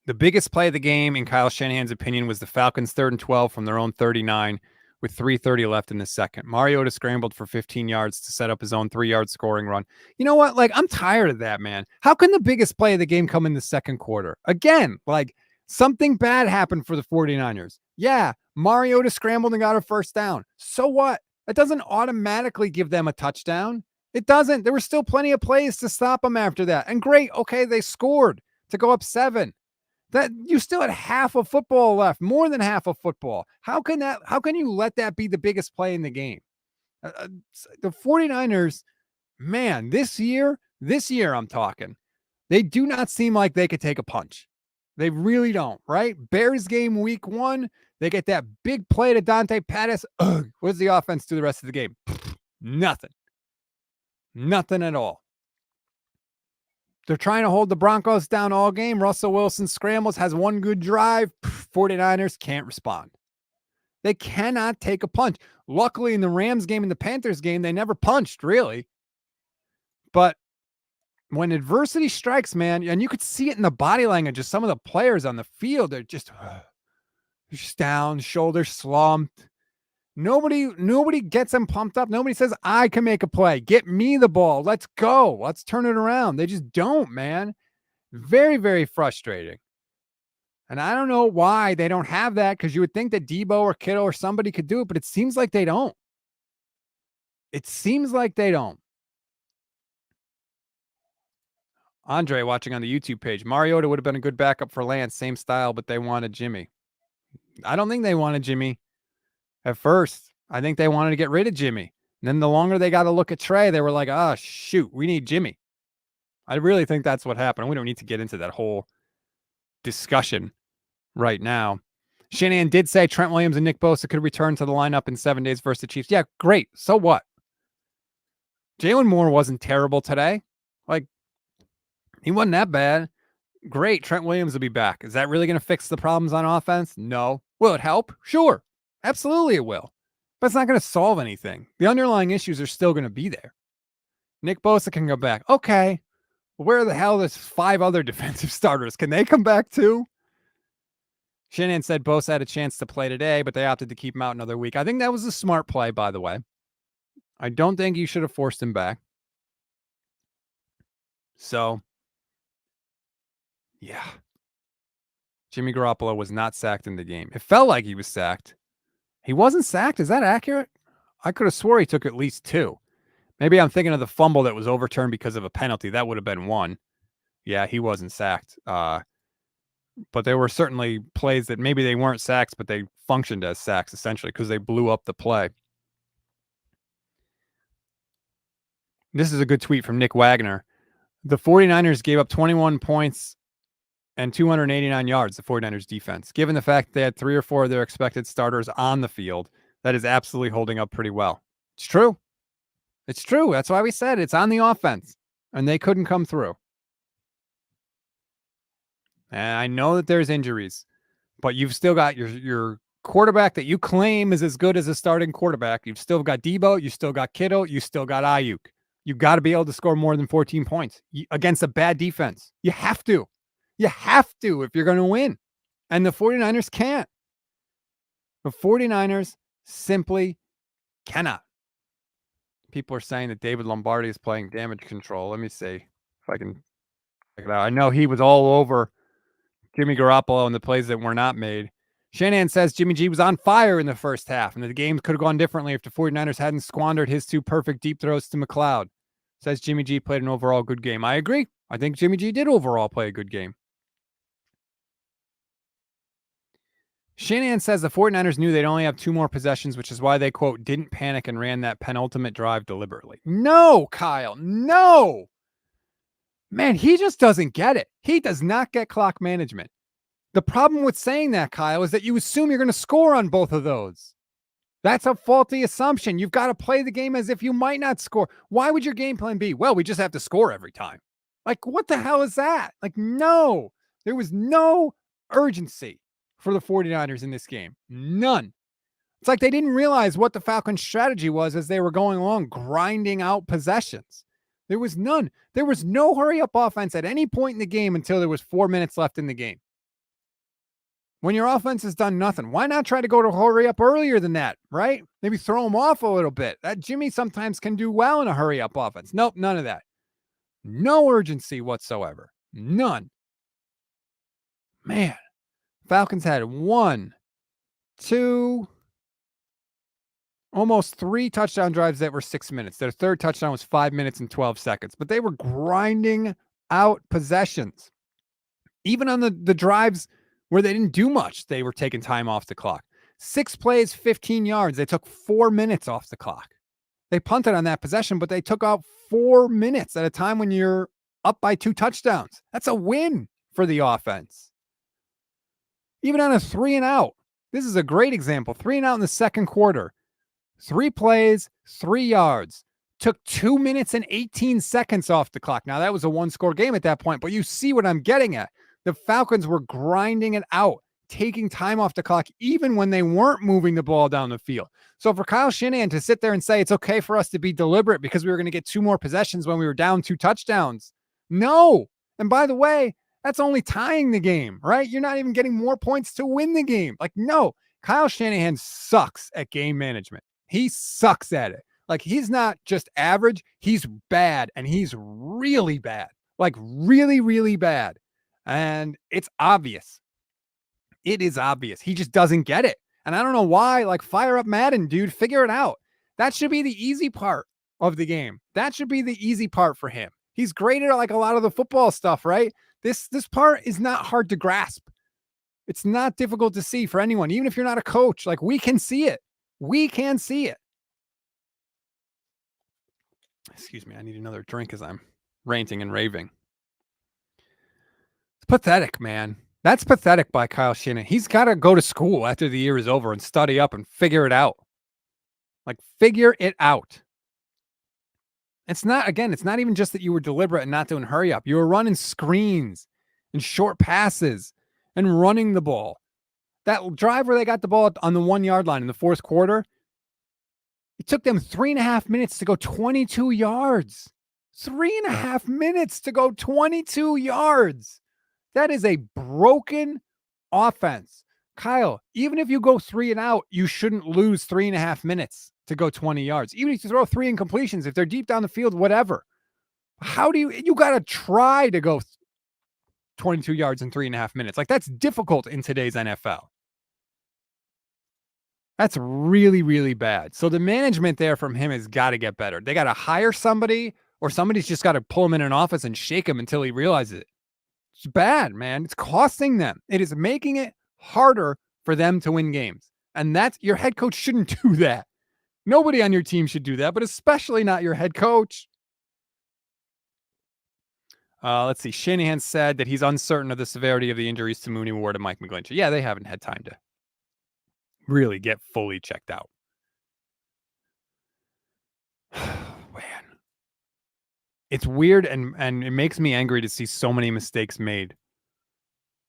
[SPEAKER 1] the biggest play of the game, in Kyle Shanahan's opinion, was the Falcons' 3rd and 12 from their own 39 with 3:30 left in the second. Mariota scrambled for 15 yards to set up his own 3-yard scoring run. You know what? Like, I'm tired of that, man. How can the biggest play of the game come in the second quarter? Again, like, something bad happened for the 49ers. Yeah, Mariota scrambled and got a first down. So what? That doesn't automatically give them a touchdown. It doesn't. There were still plenty of plays to stop them after that. And great, okay, they scored to go up 7. That you still had half of football left, more than half of football. How can you let that be the biggest play in the game? The 49ers, man, this year I'm talking, they do not seem like they could take a punch. They really don't, right? Bears game week 1, they get that big play to Dante Pettis. What does the offense do the rest of the game? Nothing. Nothing at all. They're trying to hold the Broncos down all game. Russell Wilson scrambles, has one good drive. 49ers can't respond. They cannot take a punch. Luckily, in the Rams game and the Panthers game, they never punched, really. But when adversity strikes, man, and you could see it in the body language of some of the players on the field, they're just down, shoulders slumped. Nobody gets them pumped up. Nobody says, I can make a play. Get me the ball. Let's go. Let's turn it around. They just don't, man. Very, very frustrating. And I don't know why they don't have that, because you would think that Debo or Kittle or somebody could do it, but it seems like they don't. It seems like they don't. Andre watching on the YouTube page. Mariota would have been a good backup for Lance. Same style, but they wanted Jimmy. I don't think they wanted Jimmy at first. I think they wanted to get rid of Jimmy. And then the longer they got to look at Trey, they were like, oh, shoot, we need Jimmy. I really think that's what happened. We don't need to get into that whole discussion right now. Shanahan did say Trent Williams and Nick Bosa could return to the lineup in 7 days versus the Chiefs. Yeah, great. So what? Jalen Moore wasn't terrible today. Like, he wasn't that bad. Great. Trent Williams will be back. Is that really going to fix the problems on offense? No. Will it help? Sure. Absolutely it will. But it's not going to solve anything. The underlying issues are still going to be there. Nick Bosa can go back. Okay. Where the hell is 5 other defensive starters? Can they come back too? Shanahan said Bosa had a chance to play today, but they opted to keep him out another week. I think that was a smart play, by the way. I don't think you should have forced him back. So, yeah. Jimmy Garoppolo was not sacked in the game. It felt like he was sacked. He wasn't sacked. Is that accurate? I could have swore he took at least 2. Maybe I'm thinking of the fumble that was overturned because of a penalty. That would have been 1. Yeah, he wasn't sacked. But there were certainly plays that maybe they weren't sacks, but they functioned as sacks essentially because they blew up the play. This is a good tweet from Nick Wagner. The 49ers gave up 21 points and 289 yards, the 49ers defense. Given the fact they had 3 or 4 of their expected starters on the field, that is absolutely holding up pretty well. It's true. It's true. That's why we said it's on the offense, and they couldn't come through. And I know that there's injuries, but you've still got your quarterback that you claim is as good as a starting quarterback. You've still got Debo. You still got Kittle. You still got Ayuk. You got to be able to score more than 14 points against a bad defense. You have to. You have to if you're going to win. And the 49ers can't. The 49ers simply cannot. People are saying that David Lombardi is playing damage control. Let me see if I can check it out. I know he was all over Jimmy Garoppolo and the plays that were not made. Shanahan says Jimmy G was on fire in the first half, and the game could have gone differently if the 49ers hadn't squandered his 2 perfect deep throws to McLeod. Says Jimmy G played an overall good game. I agree. I think Jimmy G did overall play a good game. Shanahan says the 49ers knew they'd only have 2 more possessions, which is why they, quote, didn't panic and ran that penultimate drive deliberately. No, Kyle, no. Man, he just doesn't get it. He does not get clock management. The problem with saying that, Kyle, is that you assume you're going to score on both of those. That's a faulty assumption. You've got to play the game as if you might not score. Why would your game plan be? Well, we just have to score every time. Like, what the hell is that? Like, no. There was no urgency for the 49ers in this game. None. It's like they didn't realize what the Falcons' strategy was as they were going along, grinding out possessions. There was none. There was no hurry-up offense at any point in the game until there was 4 minutes left in the game. When your offense has done nothing, why not try to go to hurry-up earlier than that, right? Maybe throw them off a little bit. That Jimmy sometimes can do well in a hurry-up offense. Nope, none of that. No urgency whatsoever. None. Man, Falcons had 1, 2, almost 3 touchdown drives that were 6 minutes. Their third touchdown was 5 minutes and 12 seconds, but they were grinding out possessions. Even on the drives where they didn't do much, they were taking time off the clock. 6 plays, 15 yards. They took 4 minutes off the clock. They punted on that possession, but they took out 4 minutes at a time when you're up by 2 touchdowns. That's a win for the offense. Even on a 3 and out. This is a great example. 3 and out in the second quarter. 3 plays, 3 yards. Took 2 minutes and 18 seconds off the clock. Now, that was a 1-score game at that point, but you see what I'm getting at. The Falcons were grinding it out, taking time off the clock, even when they weren't moving the ball down the field. So for Kyle Shanahan to sit there and say it's okay for us to be deliberate because we were going to get 2 more possessions when we were down 2 touchdowns. No. And by the way, that's only tying the game, right? You're not even getting more points to win the game. Like, no, Kyle Shanahan sucks at game management. He sucks at it. Like, he's not just average. He's bad, and he's really bad. Like, really, really bad. And it's obvious. It is obvious. He just doesn't get it. And I don't know why. Like, fire up Madden, dude. Figure it out. That should be the easy part of the game. That should be the easy part for him. He's great at like a lot of the football stuff, right? This part is not hard to grasp. It's not difficult to see for anyone, even if you're not a coach. Like, we can see it. We can see it. Excuse me. I need another drink as I'm ranting and raving. It's pathetic, man. That's pathetic by Kyle Shanahan. He's got to go to school after the year is over and study up and figure it out. Like, figure it out. It's not even just that you were deliberate and not doing hurry up. You were running screens and short passes and running the ball. That drive where they got the ball on the 1 yard line in the fourth quarter, it took them 3.5 minutes to go 22 yards. 3.5 minutes to go 22 yards. That is a broken offense. Kyle, even if you go 3 and out, you shouldn't lose 3.5 minutes to go 20 yards. Even if you throw 3 incompletions, if they're deep down the field, whatever. How do you got to try to go 22 yards in 3.5 minutes? Like, that's difficult in today's NFL. That's really, really bad. So the management there from him has got to get better. They got to hire somebody, or somebody's just got to pull him in an office and shake him until he realizes it. It's bad, man. It's costing them. It is making it harder for them to win games. And that's, your head coach shouldn't do that. Nobody on your team should do that, but especially not your head coach. Let's see. Shanahan said that he's uncertain of the severity of the injuries to Mooney, Ward, and Mike McGlinchey. Yeah, they haven't had time to really get fully checked out. Man. It's weird, and it makes me angry to see so many mistakes made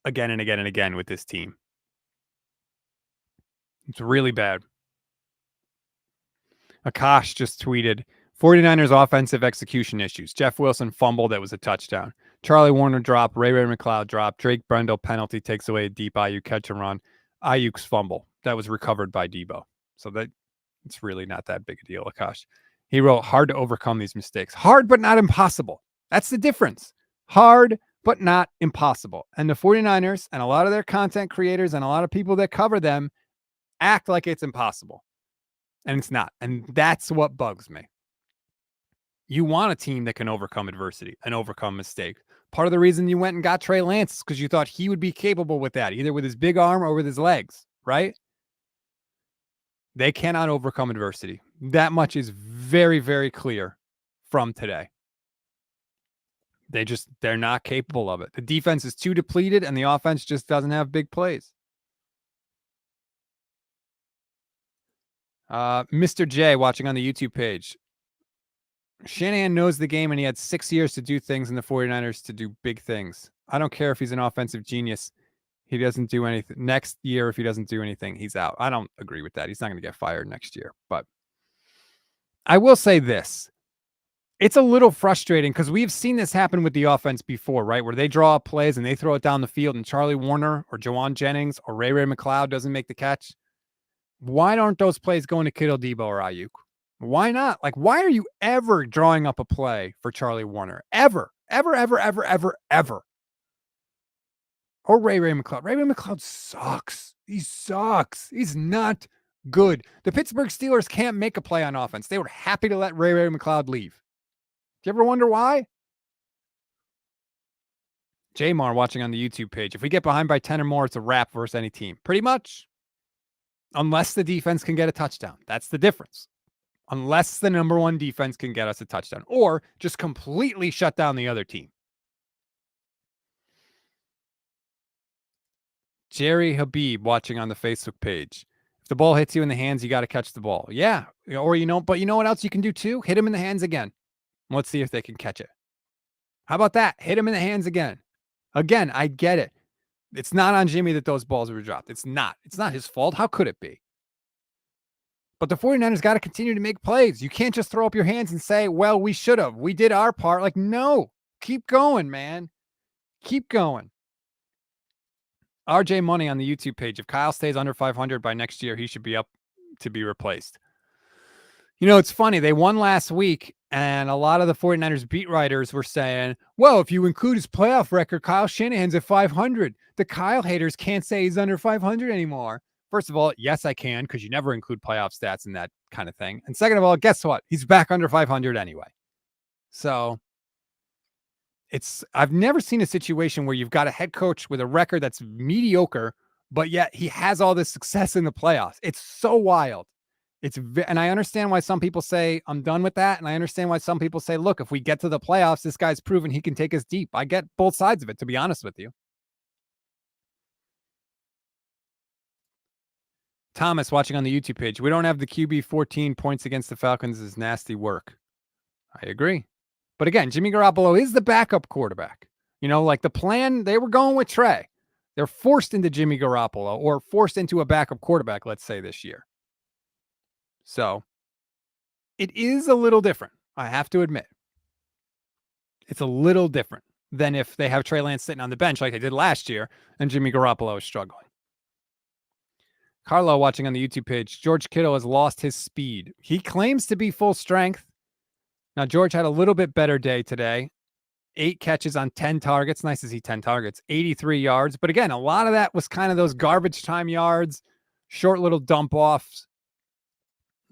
[SPEAKER 1] again and again and again with this team. It's really bad. Akash just tweeted, 49ers offensive execution issues. Jeff Wilson fumbled. That was a touchdown. Charlie Warner drop. Ray McLeod drop. Drake Brendel penalty takes away a deep Ayuk catch and run. Ayuk's fumble. That was recovered by Debo. So that it's really not that big a deal, Akash. He wrote, hard to overcome these mistakes. Hard, but not impossible. That's the difference. Hard, but not impossible. And the 49ers and a lot of their content creators and a lot of people that cover them act like it's impossible. And it's not. And that's what bugs me. You want a team that can overcome adversity and overcome mistakes. Part of the reason you went and got Trey Lance is because you thought he would be capable with that, either with his big arm or with his legs, right? They cannot overcome adversity. That much is very, very clear from today. They're not capable of it. The defense is too depleted and the offense just doesn't have big plays. Mr. J watching on the YouTube page. Shanahan knows the game and he had 6 years to do things in the 49ers to do big things. I don't care if he's an offensive genius. He doesn't do anything. Next year, if he doesn't do anything, he's out. I don't agree with that. He's not going to get fired next year. But I will say this. It's a little frustrating because we've seen this happen with the offense before, right? Where they draw up plays and they throw it down the field and Charlie Warner or Jawan Jennings or Ray McLeod doesn't make the catch. Why aren't those plays going to Kittle, Debo, or Ayuk? Why not? Like, why are you ever drawing up a play for Charlie Warner? Ever. Or Ray McLeod. Ray McLeod sucks. He sucks. He's not good. The Pittsburgh Steelers can't make a play on offense. They were happy to let Ray McLeod leave. Do you ever wonder why? Jamar watching on the YouTube page. If we get behind by 10 or more, it's a wrap versus any team. Pretty much. Unless the defense can get a touchdown. That's the difference. Unless the number one defense can get us a touchdown. Or just completely shut down the other team. Jerry Habib watching on the Facebook page. If the ball hits you in the hands, you got to catch the ball. Yeah. Or, but you know what else you can do too? Hit him in the hands again. Let's see if they can catch it. How about that? Hit him in the hands again. Again, I get it. It's not on Jimmy that those balls were dropped. It's not. It's not his fault. How could it be? But the 49ers got to continue to make plays. You can't just throw up your hands and say, well, we should have. We did our part. Like, no. Keep going, man. Keep going. RJ Money on the YouTube page. If Kyle stays under 500 by next year, he should be up to be replaced. You know, it's funny. They won last week, And a lot of the 49ers beat writers were saying, well, if you include his playoff record, Kyle Shanahan's at 500. The Kyle haters can't say he's under 500 anymore. First of all, yes, I can, because you never include playoff stats in that kind of thing. And second of all, guess what? He's back under 500 anyway. So I've never seen a situation where you've got a head coach with a record that's mediocre, but yet he has all this success in the playoffs. It's so wild. And I understand why some people say I'm done with that. And I understand why some people say, look, if we get to the playoffs, this guy's proven he can take us deep. I get both sides of it, to be honest with you. Thomas watching on the YouTube page. We don't have the QB 14 points against the Falcons is nasty work. I agree. But again, Jimmy Garoppolo is the backup quarterback. Like the plan, they were going with Trey. They're forced into Jimmy Garoppolo or forced into a backup quarterback, let's say, this year. So it is a little different. I have to admit. It's a little different than if they have Trey Lance sitting on the bench like they did last year and Jimmy Garoppolo is struggling. Carlo watching on the YouTube page. George Kittle has lost his speed. He claims to be full strength. Now, George had a little bit better day today. 8 catches on 10 targets. Nice to see 10 targets. 83 yards. But again, a lot of that was kind of those garbage time yards, short little dump offs.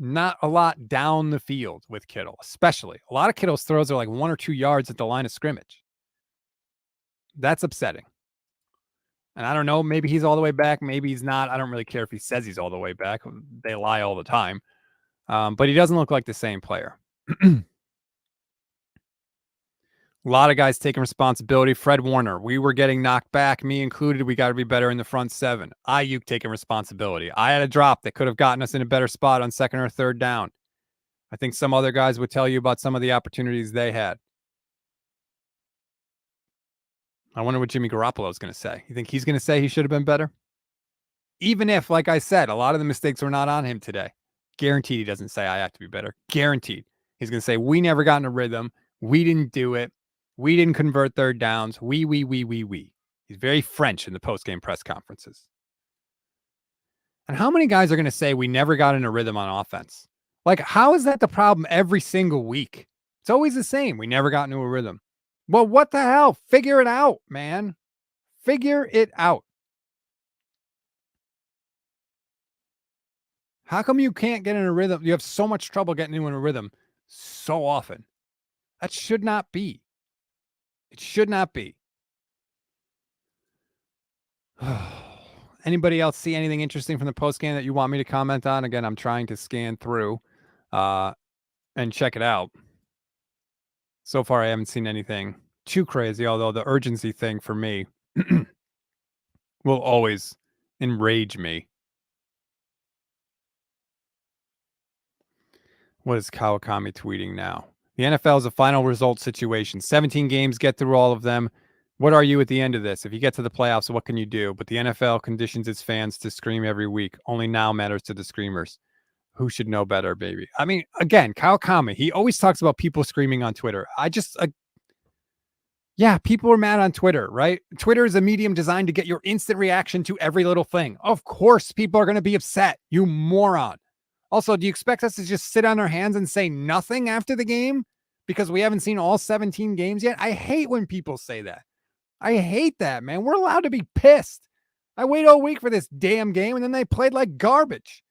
[SPEAKER 1] Not a lot down the field with Kittle, especially. A lot of Kittle's throws are like 1 or 2 yards at the line of scrimmage. That's upsetting. And I don't know, maybe he's all the way back. Maybe he's not. I don't really care if he says he's all the way back. They lie all the time. But he doesn't look like the same player. A lot of guys taking responsibility. Fred Warner, we were getting knocked back, me included. We got to be better in the front 7. Ayuk taking responsibility. I had a drop that could have gotten us in a better spot on 2nd or 3rd down. I think some other guys would tell you about some of the opportunities they had. I wonder what Jimmy Garoppolo is going to say. You think he's going to say he should have been better? Even if, like I said, a lot of the mistakes were not on him today. Guaranteed he doesn't say I have to be better. Guaranteed. He's going to say, we never got in a rhythm. We didn't do it. We didn't convert 3rd downs. We. He's very French in the post-game press conferences. And how many guys are going to say we never got in a rhythm on offense? Like, how is that the problem every single week? It's always the same. We never got into a rhythm. Well, what the hell? Figure it out, man. Figure it out. How come you can't get in a rhythm? You have so much trouble getting into a rhythm so often. That should not be. It should not be. Anybody else see anything interesting from the post game that you want me to comment on? Again, I'm trying to scan through and check it out. So far, I haven't seen anything too crazy, although the urgency thing for me will always enrage me. What is Kawakami tweeting now? The NFL is a final result situation. 17 games, get through all of them. What are you at the end of this? If you get to the playoffs, what can you do? But the NFL conditions its fans to scream every week. Only now matters to the screamers. Who should know better, baby? I mean, again, Kawakami, he always talks about people screaming on Twitter. Yeah, people are mad on Twitter, right? Twitter is a medium designed to get your instant reaction to every little thing. Of course, people are going to be upset, you moron. Also, do you expect us to just sit on our hands and say nothing after the game because we haven't seen all 17 games yet? I hate when people say that. I hate that, man. We're allowed to be pissed. I wait all week for this damn game, and then they played like garbage.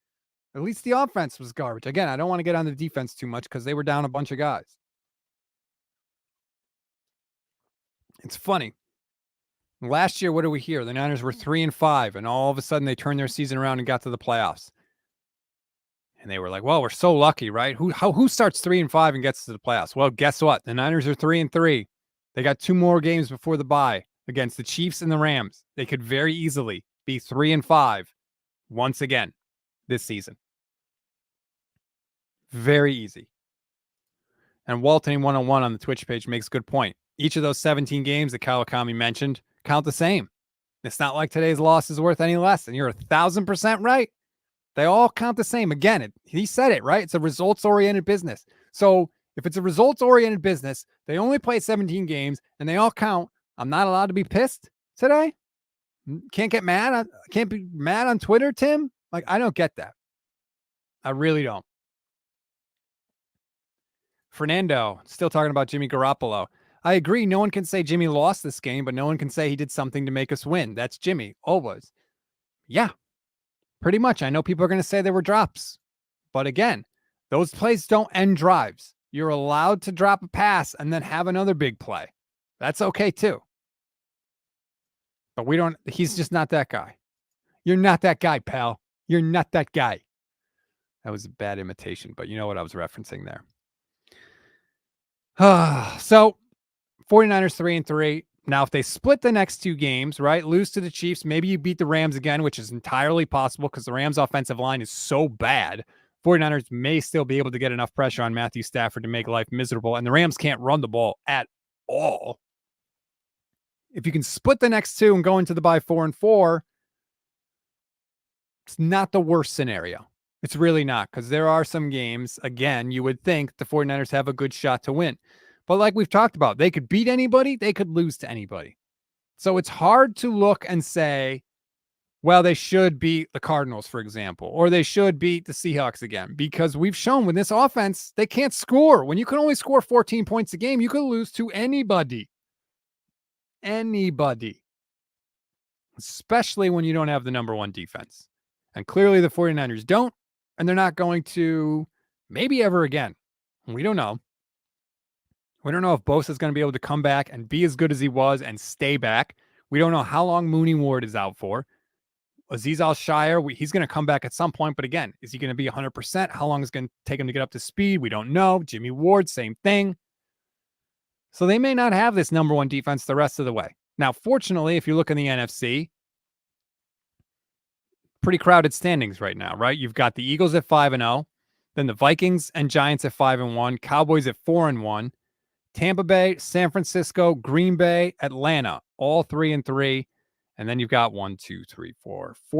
[SPEAKER 1] At least the offense was garbage. Again, I don't want to get on the defense too much because they were down a bunch of guys. It's funny. Last year, what do we hear? The Niners were 3-5, and all of a sudden they turned their season around and got to the playoffs. And they were like, well, we're so lucky, right? Who starts 3-5 and gets to the playoffs? Well, guess what? The Niners are 3-3. They got 2 more games before the bye against the Chiefs and the Rams. They could very easily be 3-5 once again this season. Very easy. And Walton 101 on the Twitch page makes a good point. Each of those 17 games that Kawakami mentioned count the same. It's not like today's loss is worth any less. And you're 1,000% right. They all count the same. Again, he said it, right? It's a results-oriented business. So if it's a results-oriented business, they only play 17 games and they all count. I'm not allowed to be pissed today. Can't get mad. Can't be mad on Twitter, Tim. Like, I don't get that. I really don't. Fernando, still talking about Jimmy Garoppolo. I agree. No one can say Jimmy lost this game, but no one can say he did something to make us win. That's Jimmy, always. Yeah, pretty much. I know people are going to say there were drops. But again, those plays don't end drives. You're allowed to drop a pass and then have another big play. That's okay too. But he's just not that guy. You're not that guy, pal. You're not that guy. That was a bad imitation, but you know what I was referencing there. So 49ers 3-3. Now, if they split the next two games, right, lose to the Chiefs, maybe you beat the Rams again, which is entirely possible because the Rams' offensive line is so bad. 49ers may still be able to get enough pressure on Matthew Stafford to make life miserable, and the Rams can't run the ball at all. If you can split the next two and go into the bye 4-4, it's not the worst scenario. It's really not, because there are some games, again, you would think the 49ers have a good shot to win. But like we've talked about, they could beat anybody, they could lose to anybody. So it's hard to look and say, well, they should beat the Cardinals, for example, or they should beat the Seahawks again, because we've shown with this offense, they can't score. When you can only score 14 points a game, you could lose to anybody. Anybody. Especially when you don't have the number one defense. And clearly the 49ers don't, and they're not going to maybe ever again. We don't know. We don't know if Bosa's going to be able to come back and be as good as he was and stay back. We don't know how long Mooney Ward is out for. Azeez Al-Shire, he's going to come back at some point, but again, is he going to be 100%? How long is it going to take him to get up to speed? We don't know. Jimmy Ward, same thing. So they may not have this number one defense the rest of the way. Now, fortunately, if you look in the NFC, pretty crowded standings right now, right? You've got the Eagles at 5-0, then the Vikings and Giants at 5-1, Cowboys at 4-1, Tampa Bay, San Francisco, Green Bay, Atlanta, all 3-3. And then you've got 4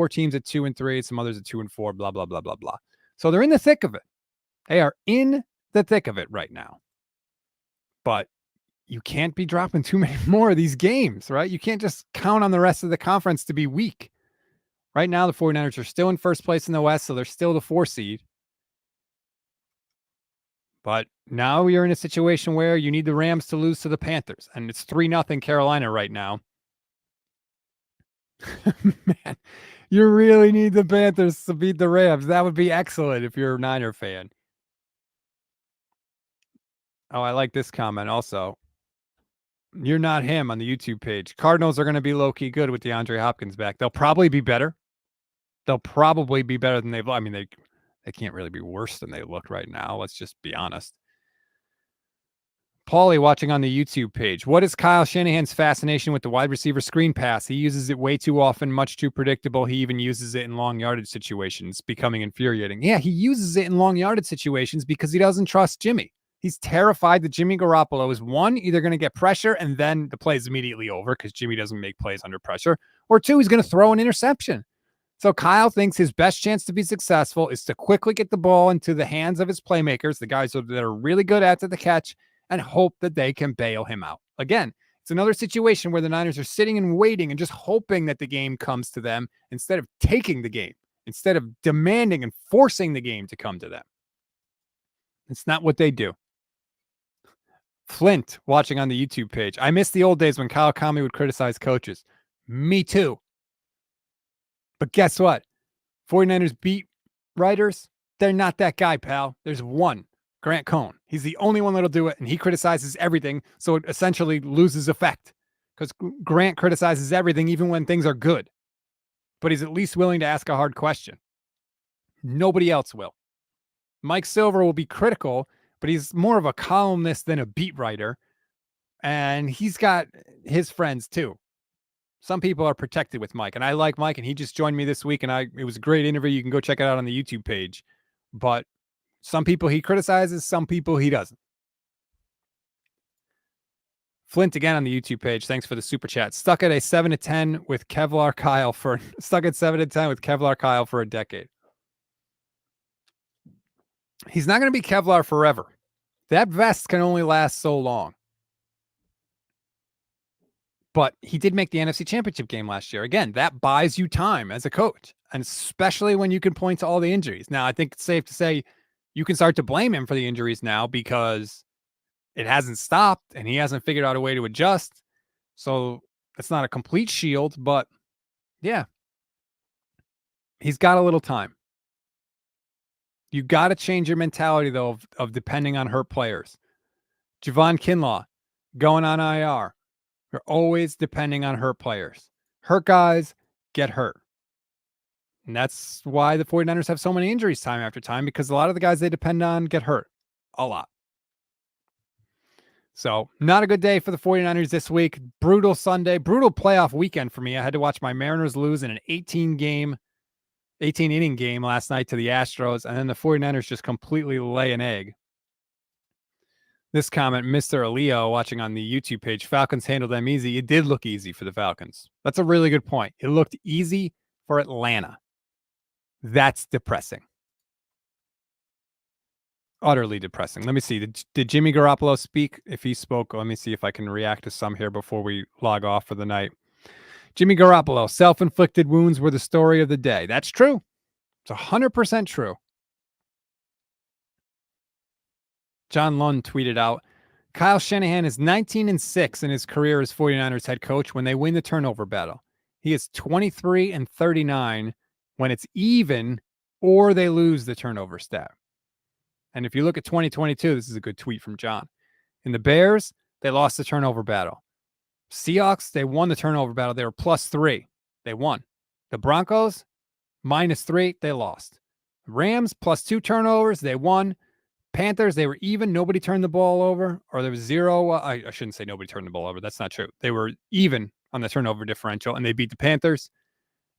[SPEAKER 1] teams at 2-3, some others at 2-4, blah, blah, blah, blah, blah. So they're in the thick of it. They are in the thick of it right now. But you can't be dropping too many more of these games, right? You can't just count on the rest of the conference to be weak. Right now, the 49ers are still in first place in the West, so they're still the 4 seed. But now you're in a situation where you need the Rams to lose to the Panthers, and it's 3-0 Carolina right now. Man, you really need the Panthers to beat the Rams. That would be excellent if you're a Niner fan. Oh, I like this comment also. You're not him on the YouTube page. Cardinals are going to be low-key good with DeAndre Hopkins back. They'll probably be better. They'll probably be better than they've. I mean, they can't really be worse than they look right now. Let's just be honest. Paulie watching on the YouTube page. What is Kyle Shanahan's fascination with the wide receiver screen pass? He uses it way too often, much too predictable. He even uses it in long yardage situations, becoming infuriating. Yeah, he uses it in long yardage situations because he doesn't trust Jimmy. He's terrified that Jimmy Garoppolo is, one, either going to get pressure and then the play is immediately over because Jimmy doesn't make plays under pressure, or two, he's going to throw an interception. So Kyle thinks his best chance to be successful is to quickly get the ball into the hands of his playmakers, the guys that are really good at the catch, and hope that they can bail him out. Again, it's another situation where the Niners are sitting and waiting and just hoping that the game comes to them instead of taking the game, instead of demanding and forcing the game to come to them. It's not what they do. Flint watching on the YouTube page. I miss the old days when Kyle Kami would criticize coaches. Me too. But guess what? 49ers beat writers. They're not that guy, pal. There's one. Grant Cohn. He's the only one that'll do it, and he criticizes everything, so it essentially loses effect because Grant criticizes everything even when things are good. But he's at least willing to ask a hard question. Nobody else will. Mike Silver will be critical, but he's more of a columnist than a beat writer, and he's got his friends too. Some people are protected with Mike, and I like Mike, and he just joined me this week, and it was a great interview. You can go check it out on the YouTube page. But some people he criticizes, some people he doesn't. Flint again on the YouTube page. Thanks for the super chat. Stuck at 7-10 with Kevlar Kyle for a decade. He's not going to be Kevlar forever. That vest can only last so long. But he did make the NFC Championship game last year. Again, that buys you time as a coach, and especially when you can point to all the injuries. Now, I think it's safe to say you can start to blame him for the injuries now because it hasn't stopped and he hasn't figured out a way to adjust. So it's not a complete shield, but yeah, he's got a little time. You got to change your mentality, though, of depending on hurt players. Javon Kinlaw going on IR. You're always depending on hurt players. Hurt guys get hurt. And that's why the 49ers have so many injuries time after time, because a lot of the guys they depend on get hurt a lot. So not a good day for the 49ers this week. Brutal Sunday, brutal playoff weekend for me. I had to watch my Mariners lose in an 18-inning game last night to the Astros, and then the 49ers just completely lay an egg. This comment, Mr. Leo, watching on the YouTube page, Falcons handled them easy. It did look easy for the Falcons. That's a really good point. It looked easy for Atlanta. That's depressing. Utterly depressing. Let me see. Did Jimmy Garoppolo speak? If he spoke, let me see if I can react to some here before we log off for the night. Jimmy Garoppolo, self-inflicted wounds were the story of the day. That's true. It's 100% true. John Lund tweeted out, Kyle Shanahan is 19-6 in his career as 49ers head coach when they win the turnover battle. He is 23-39 when it's even or they lose the turnover stat. And if you look at 2022, this is a good tweet from John. In the Bears, they lost the turnover battle. Seahawks, they won the turnover battle. They were +3. They won. The Broncos, -3. They lost. Rams, +2 turnovers. They won. Panthers, they were even. Nobody turned the ball over. Or there was 0. I shouldn't say nobody turned the ball over. That's not true. They were even on the turnover differential, and they beat the Panthers.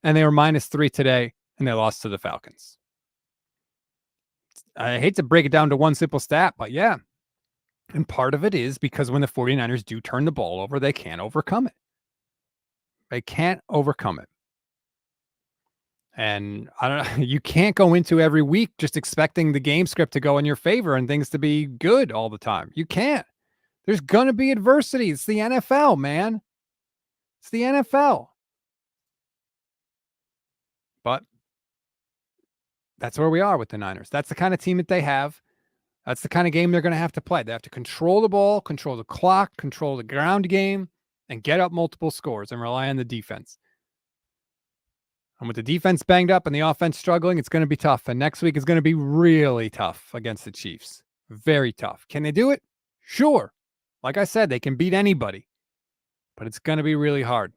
[SPEAKER 1] And they were -3 today, and they lost to the Falcons. I hate to break it down to one simple stat, but yeah. And part of it is because when the 49ers do turn the ball over, they can't overcome it. They can't overcome it. And I don't know, you can't go into every week just expecting the game script to go in your favor and things to be good all the time. You can't. There's going to be adversity. It's the NFL, man. It's the NFL. But that's where we are with the Niners. That's the kind of team that they have. That's the kind of game they're going to have to play. They have to control the ball, control the clock, control the ground game, and get up multiple scores and rely on the defense. And with the defense banged up and the offense struggling, it's going to be tough. And next week is going to be really tough against the Chiefs. Very tough. Can they do it? Sure. Like I said, they can beat anybody. But it's going to be really hard.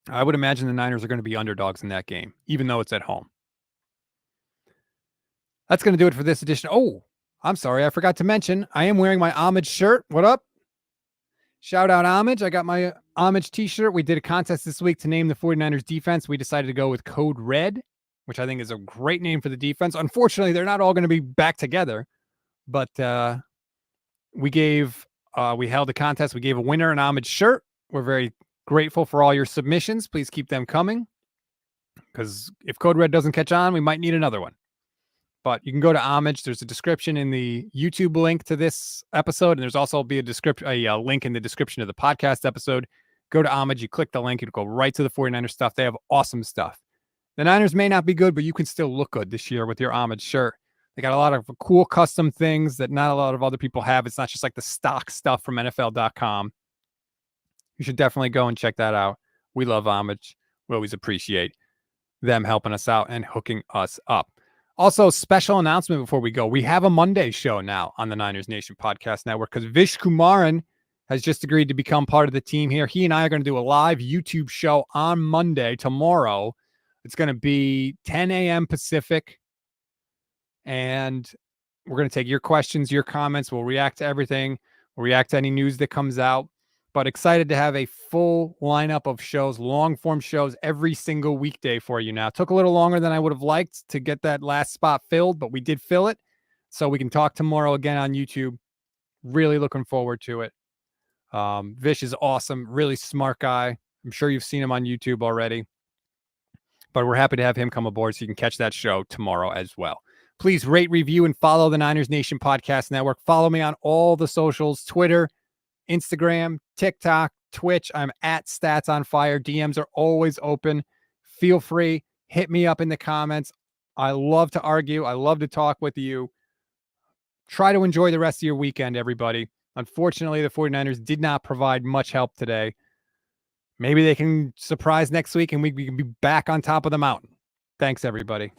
[SPEAKER 1] I would imagine the Niners are going to be underdogs in that game, even though it's at home. That's going to do it for this edition. Oh, I'm sorry. I forgot to mention, I am wearing my Homage shirt. What up? Shout out Homage. I got my Homage t-shirt. We did a contest this week to name the 49ers defense. We decided to go with Code Red, which I think is a great name for the defense. Unfortunately, they're not all going to be back together, but we held a contest. We gave a winner an Homage shirt. We're very grateful for all your submissions. Please keep them coming, because if Code Red doesn't catch on, we might need another one. But you can go to Homage. There's a description in the YouTube link to this episode, and there's also be a link in the description of the podcast episode. Go to Homage. You click the link. It'll go right to the 49ers stuff. They have awesome stuff. The Niners may not be good, but you can still look good this year with your Homage shirt. They got a lot of cool custom things that not a lot of other people have. It's not just like the stock stuff from NFL.com. You should definitely go and check that out. We love Homage. We always appreciate them helping us out and hooking us up. Also, special announcement before we go. We have a Monday show now on the Niners Nation Podcast Network because Vish Kumaran has just agreed to become part of the team here. He and I are going to do a live YouTube show on Monday, tomorrow. It's going to be 10 a.m. Pacific. And we're going to take your questions, your comments. We'll react to everything. We'll react to any news that comes out. But excited to have a full lineup of shows, long-form shows, every single weekday for you now. It took a little longer than I would have liked to get that last spot filled, but we did fill it. So we can talk tomorrow again on YouTube. Really looking forward to it. Vish is awesome, really smart guy. I'm sure you've seen him on YouTube already. But we're happy to have him come aboard so you can catch that show tomorrow as well. Please rate, review, and follow the Niners Nation Podcast Network. Follow me on all the socials, Twitter, Instagram, TikTok, Twitch. I'm at Stats on Fire. DMs are always open. Feel free. Hit me up in the comments. I love to argue. I love to talk with you. Try to enjoy the rest of your weekend, everybody. Unfortunately, the 49ers did not provide much help today. Maybe they can surprise next week and we can be back on top of the mountain. Thanks, everybody.